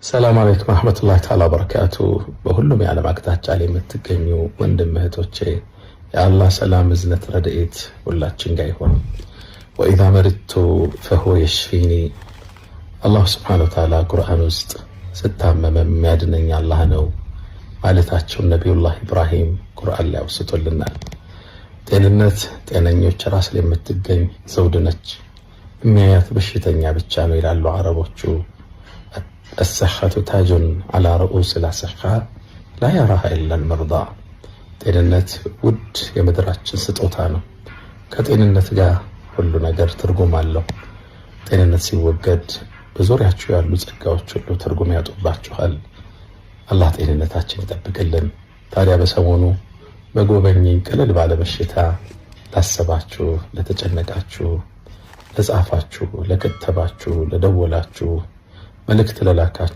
ሰላም አለይኩም ወራህመቱላሂ ተዓላ ወበረካቱ። በሁሉም የዓለም አቅጣጫ ላይ የምትገኙ ወንድም እህቶቼ የአላህ ሰላም እዝነት ረድኤት ሁላችን ጋር ይሁን። ወኢዛ መሪቱ ፈሁወ የሽፊኒ አላህ ሱብሓነሁ ወተዓላ ቁርአን ውስጥ ስታመም የሚያድነኝ አላህ ነው ማለታቸውን ነቢዩላህ ኢብራሂም ቁርአን ላይ አውስቶልናል። ጤንነት ጤነኞች ራስ ላይ የምትገኝ ዘውድ ነች፣ የሚያያት በሽተኛ ብቻ ነው ይላሉ አረቦቹ። الصحة تاج على رؤوس الأصحاء لا يراها إلا المرضى። ጤንነት ውድ የምድራችን ስጦታ ነው። ከጤንነት ጋር ሁሉ ነገር ትርጉም አለው። ጤንነት ሲወገድ በዙሪያችሁ ያሉ ጸጋዎች ሁሉ ትርጉም ያጡባችኋል። አላህ ጤንነታችን ይጠብቅልን። ታዲያ በሰሞኑ በጎበኘኝ ቀለል ባለ በሽታ ላሰባችሁ፣ ለተጨነቃችሁ፣ ለጻፋችሁ፣ ለከተባችሁ፣ ለደወላችሁ መልእክት ለላካችሁ